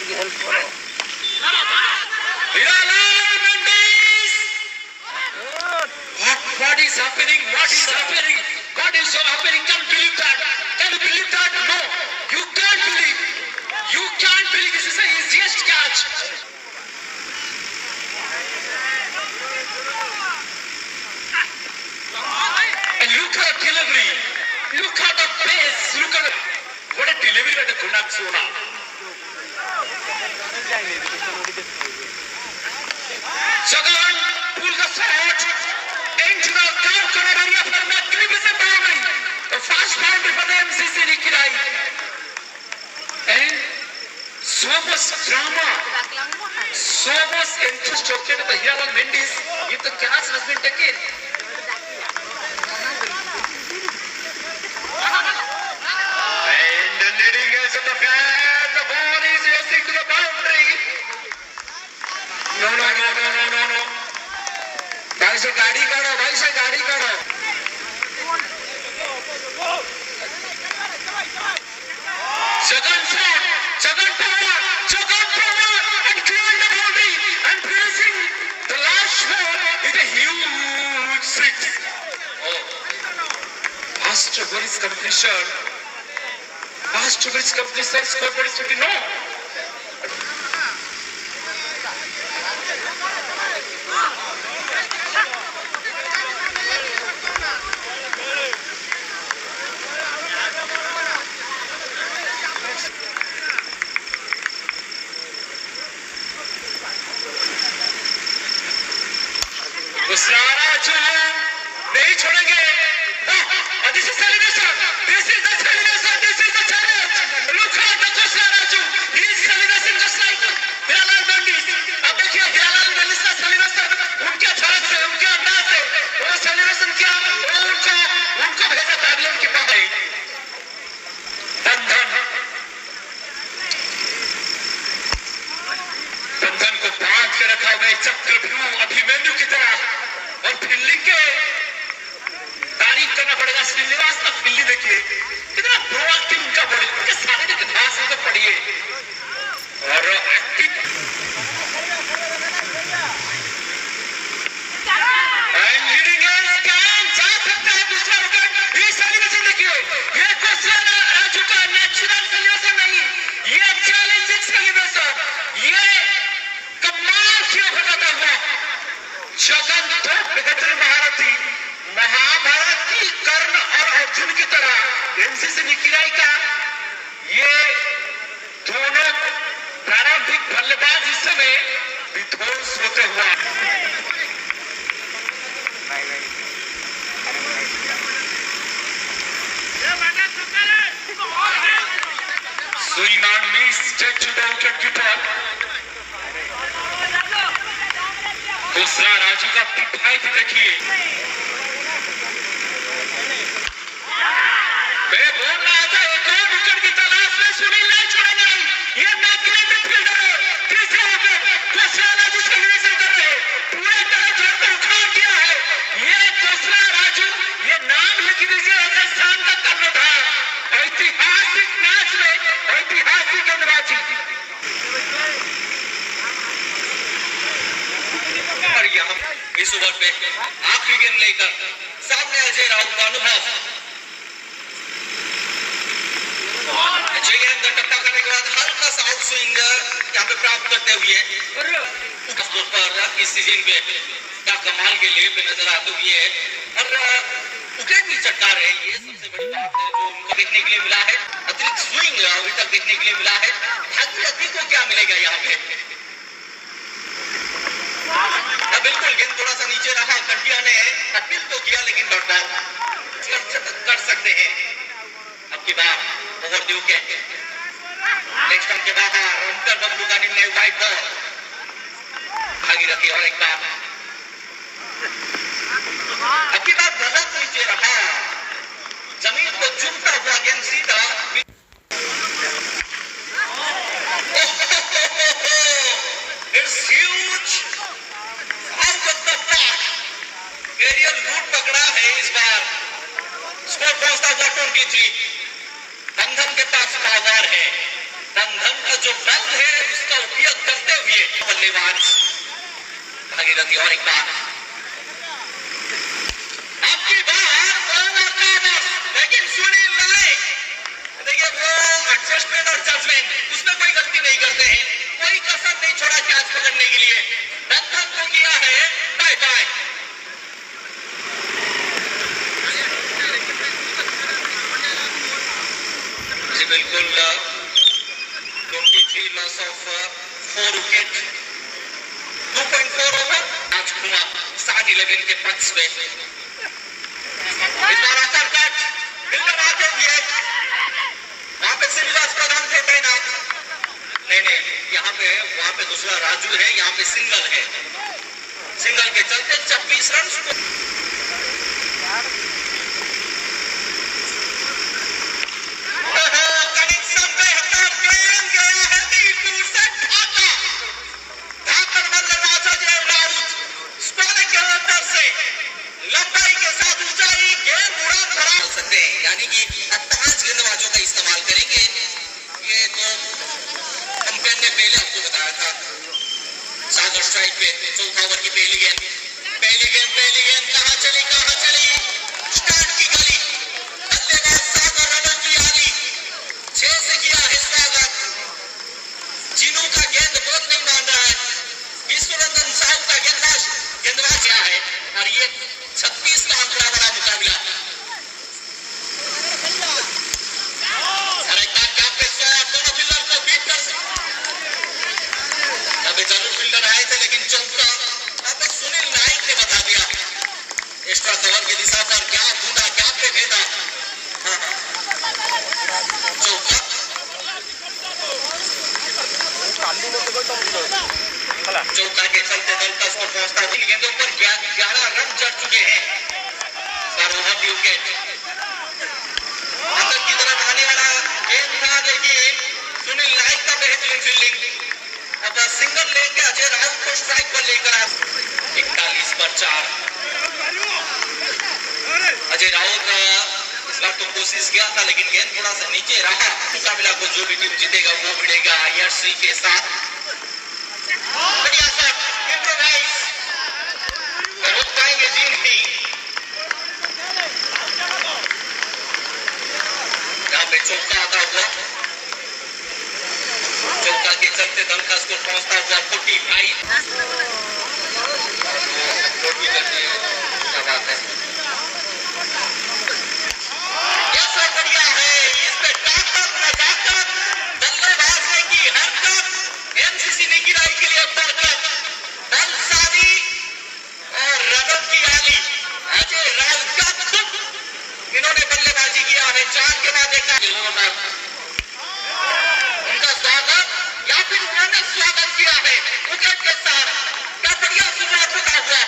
की हेल्प करो। What is happening? What is happening? What is so happening? Can't believe that. Can you believe that? No, you can't believe. You can't believe this is the easiest catch. And look at the delivery. Look at the pace. Look at what a delivery by the Kunak Sona. Sagan pull the shot into the car corner area for magnificent boundary. A fast boundary for the MCC Nikirai. And so much drama, so much interest object of the Hiral Mendes if the catch has been taken. And the leading edge of the flag, the ball is racing to the boundary. No. भाई से गाड़ी काढ़ो, भाई से गाड़ी काढ़ो। Second shot, second power, and clearing the boundary and finishing the last ball with a huge six. Oh, fast over his completion. Scoreboard is 50. No. सारा जो नहीं छोड़ेंगे। This is celebration. This is the celebration. This is the challenge. Look at the Raju. He is celebration just like Hiral Mendes. अब देखिए हिरालाल मेंडिस का celebration उनके झलक से, उनके अंदाज से, वो celebration क्या? वो उनको भेजा पैविलियन के बाहर। बंधन को बांध के रखा हुआ एक चक्रव्यूह अभिमन्यु की तरह। और फील्डिंग के तारीफ करना पड़ेगा श्रीनिवास का। फील्डिंग देखिए कितना प्रोएक्टिव उनका बॉडी, उनके शारीरिक भाष में तो पढ़िए और active and leading edge can जा सकता है दूसरा विकेट। ये सेलिब्रेशन देखिए, ये कोसला राजू का नेचुरल सेलिब्रेशन नहीं, ये चैलेंजिंग सेलिब्रेशन, ये कमाल किया बताता हुआ जगन तो बेहतर महारथी, महाभारत की कर्ण और अर्जुन की तरह एमसीसी निकिराई का ये दोनों प्रारंभिक बल्लेबाज इस समय विध्वंस होते हुआ। Suleiman missed to the wicketkeeper. दूसरा राजू का फाइट देखिए। मैं बोल रहा था एक और विकेट की तलाश में सुनील नहीं छोड़ेंगे। ये मैग्नेटिक फील्डर है। तीसरा विकेट दूसरा राजू सेलिब्रेशन कर रहे हैं, पूरे तरह जोर को उखाड़ दिया है। ये दूसरा राजू, ये नाम लिख दीजिए, राजस्थान का कर्णधार। ऐतिहासिक मैच में ऐतिहासिक गेंदबाजी। इस ओवर पे आखिरी गेंद लेकर सामने अजय राउत का अनुभव। अजय गेंद टप्पा करने के बाद हल्का सा आउट स्विंग यहाँ पे प्राप्त करते हुए इस सीजन में क्या कमाल के लिए पे नजर आते हुए और विकेट भी चटका रहे। ये सबसे बड़ी बात है जो उनको देखने के लिए मिला है। अतिरिक्त स्विंग अभी तक देखने के लिए मिला है। भाग्यवती को क्या मिलेगा यहाँ पे? बिल्कुल गेंद थोड़ा सा नीचे रहा, कंटिया ने अपील तो किया लेकिन डॉट बॉल कर सकते हैं। अब की बार ओवरड्यू के नेक्स्ट स्टंप के बाहर अंतर बबलू का निर्णय वाइड बॉल भागी रखी और एक बार अब की बार बहुत नीचे रहा, जमीन को चुमता हुआ गेंद सीधा it's huge out of the park. Aerial route पकड़ा है इस बार। स्कोर पहुंचता हुआ 23। बंधन के पास पावर है, बंधन का जो बल है उसका उपयोग करते हुए बल्लेबाज भागीरथी और एक बार आपकी बात, लेकिन सुनील नायक देखिए वो एडजस्टमेंट और जजमेंट उसमें कोई गलती नहीं करते हैं, कोई कसर नहीं छोड़ा कैच पकड़ने के लिए, बंधन को किया है बाय बाय। जी बिल्कुल 23 loss of 4 wicket 2.4 over match हुआ स्टार्ट 11 के पक्ष में। इस बार आकर कट बिल्कुल आगे हुए वहां पे श्रीनिवास प्रधान थे तैनात, नहीं यहाँ पे वहां पे दूसरा राजू है, यहाँ पे सिंगल है, सिंगल के चलते 26 रन को यानी कि अट्ठाईस गेंदबाजों का इस्तेमाल करेंगे। ये तो कंपेन ने पहले आपको बताया था। सागर स्ट्राइक पे चौथा ओवर की पहली गेंद कहां चली स्टार्ट की गली, बल्लेबाज सागर रनर की आली 6 से किया है स्वागत। चिनू का गेंद बहुत नहीं मान रहा है, विश्वरंजन साहू का गेंदबाज क्या है और ये 36 का आंकड़ा बड़ा मुकाबला। चालू फील्डर आए थे लेकिन चौका अब सुनील नायक ने बता दिया एक्स्ट्रा कवर की दिशा पर क्या ढूंढा क्या पे भेदा। चौका चौका के चलते दल का स्कोर पहुंचता है गेंदों पर 11 रन चढ़ चुके हैं। विकेट अंदर की तरफ आने वाला गेंद था लेकिन सुनील नायक का बेहतरीन फील्डिंग, अब सिंगल लेके अजय राउत को स्ट्राइक पर लेकर आया 41 पर 4। अजय राउत इस बार तो कोशिश किया था लेकिन गेंद थोड़ा सा नीचे रहा। मुकाबला को जो भी टीम जीतेगा वो भिड़ेगा आईआरसी के साथ। बढ़िया सर इम्प्रोवाइज रोक पाएंगे जी नहीं, यहाँ पे चौका आता हुआ, चौका के चलते दल का स्कोर पहुंचता हुआ 45। क्या बात है, बढ़िया है इस पे ताकत नजाकत बल्लेबाज ने की हरकत, एमसीसी ने गिराई के लिए बरकत, बलसाजी और रनर की आली अजय राउत का खुद इन्होंने बल्लेबाजी किया है। 4 के बाद देखा उनका स्वागत या फिर उन्होंने स्वागत किया है विकेट के साथ। क्या बढ़िया शुरुआत होता हुआ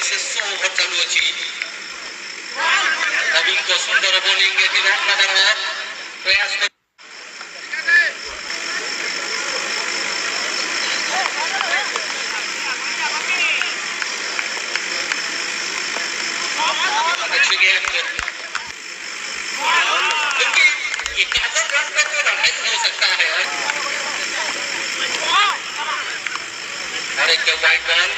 से 100 ओवर चालू अच्छी नवीन को सुंदर बोलिंग प्रयास अच्छी गेंद क्योंकि ये 61 रन पे तो लड़ाई हो सकता है। और एक वाइट बॉल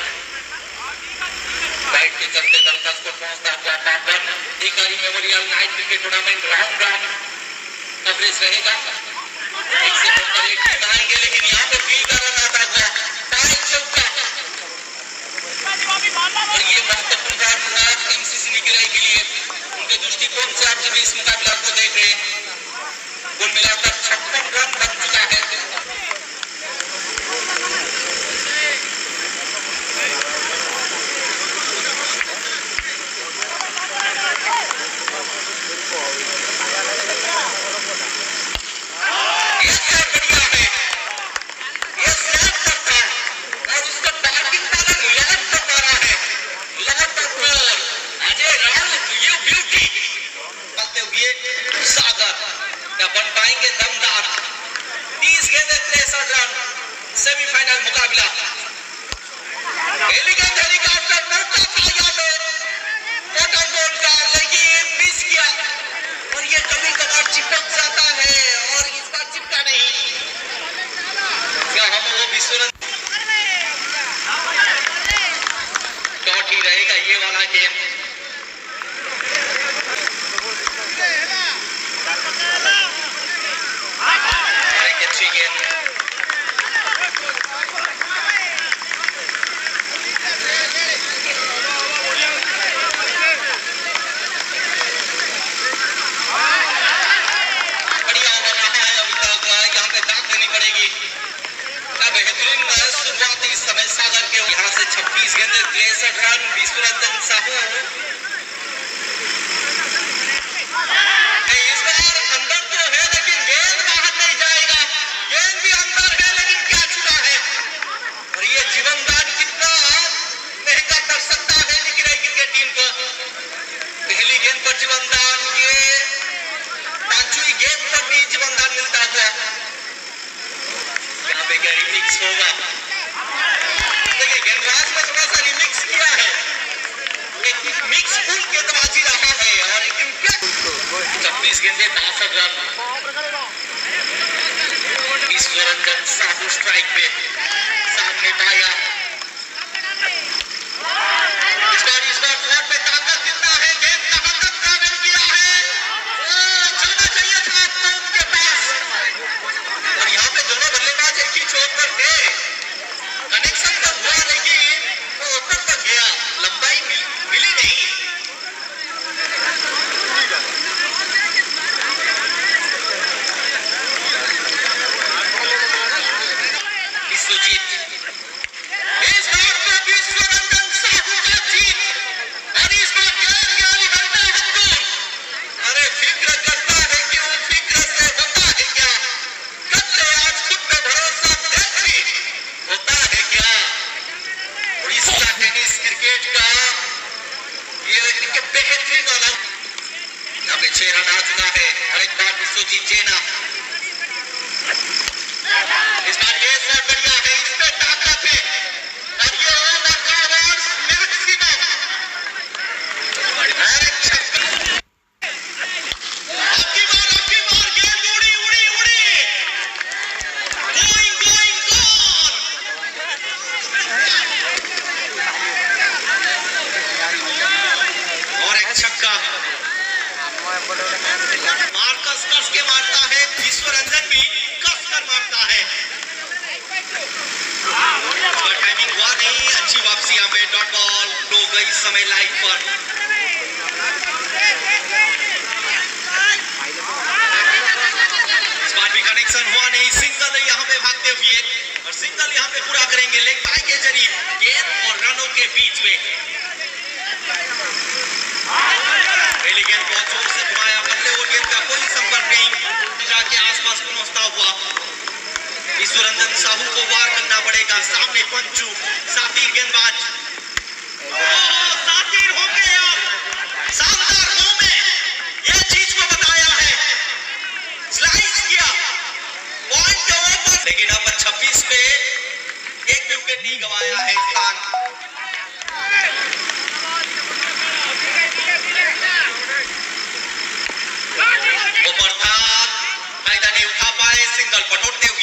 राइट के चलते दल का स्कोर पहुंचता हुआ 5 रन। अधिकारी memorial night cricket tournament round coverage रहेगा, एक से बढ़कर एक बताएंगे लेकिन यहाँ पे फील का रन आता हुआ 5 चौका और ये महत्वपूर्ण रन एमसीसी ने गिराई के लिए उनके दृष्टिकोण से आप जब इस मुकाबला को देख रहे हैं कुल मिलाकर 56 रन बन चुका है। बन पाएंगे दमदार 30 गेंदें 63 रन सेमीफाइनल मुकाबला। एलिगेंट हेलीकॉप्टर मौका था यहाँ पे टोटल गोल का लेकिन मिस किया पर जीवनदान, ये पांचवी गेंद पर भी जीवनदान मिलता हुआ। यहाँ पे क्या रिमिक्स होगा? देखिए गेंदबाज ने थोड़ा सा रिमिक्स किया है, एक मिक्स फुल गेंदबाजी रहा है और एक इम्पैक्ट 26 गेंदे 62 रन। ईश्वरंजन साहू स्ट्राइक पे सामने पाया। इस बार फ्लैट पे ताकत कितना है, गेंद कहां तक ट्रैवल किया है, जाना चाहिए था आपको उनके पास। और यहाँ पे दोनों बल्लेबाज एक ही चोट पर थे, कनेक्शन तो हुआ लेकिन वो ऊपर तक गया, लंबाई मिली नहीं। विश्वजीत, इस बार तो विश्वरंजन साहू का जीत और इस बार गेंद के लिए बनता है हमको। अरे फिक्र करता है कि वो फिक्र से होता है क्या, करते आज खुद पे भरोसा भी होता है क्या। उड़ीसा टेनिस क्रिकेट का ये एक बेहतरीन अलग, यहाँ पे 6 रन आ चुका है और एक बार विश्वजीत जेना। इस बार ये शॉट बढ़िया है, इस पे ताकत है और ये ओवर का ओवर्स मैक्सिमम और एक छक्का। आपकी बार गेंद उड़ी गोइंग गॉन और एक छक्का। मार्कस कस के मारता है, विश्वरंजन भी कस कर मारता है। टाइमिंग हुआ नहीं, अच्छी वापसी यहाँ पे, डॉट बॉल लो गई समय लाइन पर। इस बार भी कनेक्शन हुआ नहीं, सिंगल यहाँ पे भागते हुए और सिंगल यहाँ पे पूरा करेंगे लेग बाय के जरिए गेंद और रनों के बीच में। पहली गेंद बहुत जोर से घुमाया, बदले और गेंद का कोई संपर्क नहीं, जाके आसपास पहुंचता हुआ विश्वरंजन साहू को वार करना पड़ेगा। सामने पंचू सातिर गेंदबाज, सातिर हो गए और शानदार गो में यह चीज को बताया है, स्लाइस किया पॉइंट के ऊपर, लेकिन अब 26 पे एक भी विकेट नहीं गंवाया है स्थान। ऊपर था फायदा नहीं उठा पाए, सिंगल पटोटते हुए।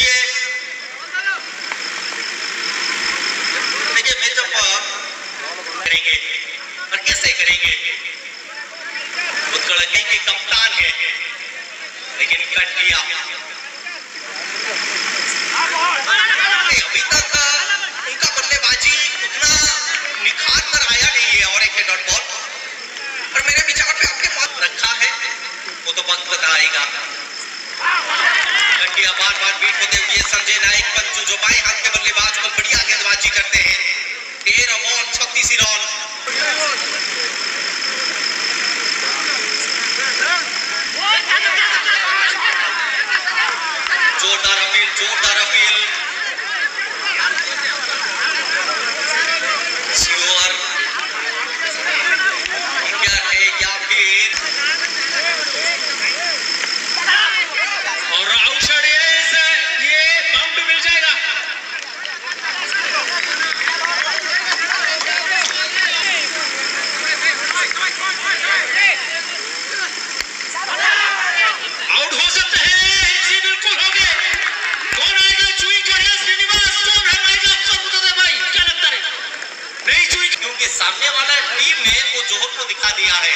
देखिए मैचअप करेंगे और कैसे करेंगे, उत्कल के कप्तान है लेकिन कट दिया। अभी तक उनका बल्लेबाजी उतना निखार कर आया नहीं है और एक डॉट बॉल और मेरे विचार पे आपके पास रखा है वो तो वक्त बताएगा। कंटिया बार बीट होते हुए संजय नायक पंचू जो बाएं हाथ के बल्लेबाज को बढ़िया गेंदबाजी करते हैं। 13 बॉल 36 रन। जोरदार अपील श्योर क्या है या फिर और आउटसाइड ये बाउंड्री मिल जाएगा। आउट हो सकते हैं, जी बिल्कुल हो गए। कौन आएगा? चुई करेगा श्रीनिवास, कौन हराएगा? सब भाई क्या लगता है? नहीं चुई, क्योंकि सामने वाला टीम ने वो जोहर को दिखा दिया है।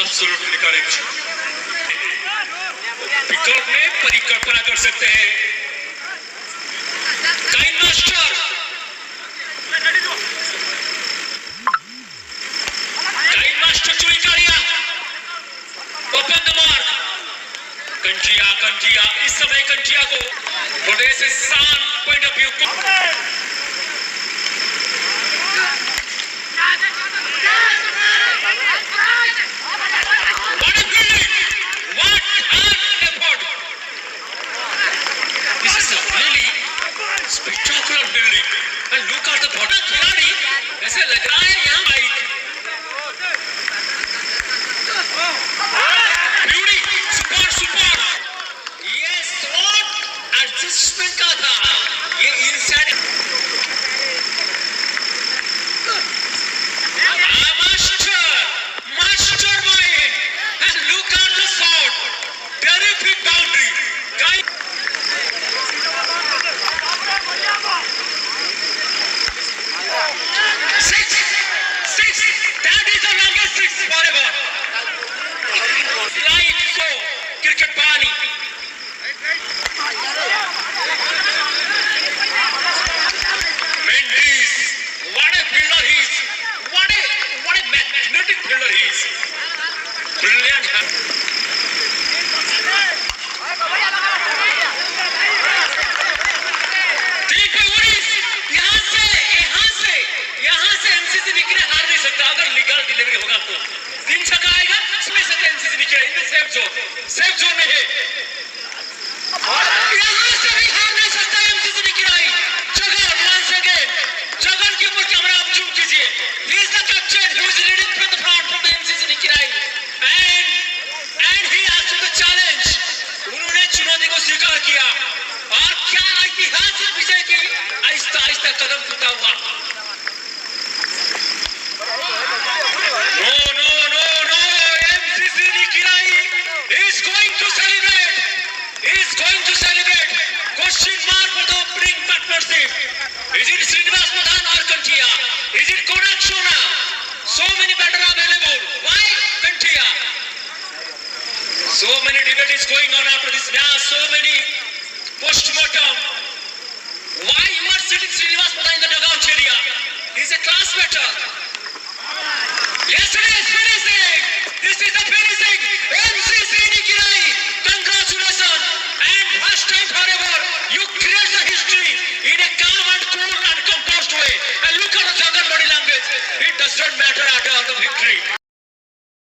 Absolutely correct. विकल्प में परिकल्पना कर सकते हैं। टाइम मास्टर चुरी करिया, ओपन द मार्क। कंचिया इस समय कंचिया को थोड़े से सान पॉइंट ऑफ व्यू को spectacular building and look at the bottom खिलाड़ी ऐसे लग रहा है यहाँ cricket Bani. Mendes, what a fielder he is. What a magnetic fielder he is. Brilliant. देखो उड़ीस, यहाँ से एमसीसी विकेट हार नहीं सकता अगर लीगल डिलीवरी होगा तो 3 छक्का आएगा इसमें से एमसीसी विकेट इनमें सेफ जोन में है यहाँ से भी हार नहीं सकता एमसीसी विकेट आई जगन once again जगन के ऊपर कैमरा आप जूम कीजिए he is the captain who is leading from the front from the MCC wicket I and he asked the challenge उन्होंने चुनौती को स्वीकार किया और क्या ऐतिहासिक विजय की आहिस्ता आहिस्ता कदम टूटा हुआ No, MCC Nikirai is going to celebrate. Question mark for the opening partnership. Is it Srinivas Pradhan or Kantia? Is it Konak Shona? So many batters available. Why Kantia? So many debates going on after this match. So many post-mortem. Why you are sitting Srinivas Pradhan in the dugout area? He is a class batter.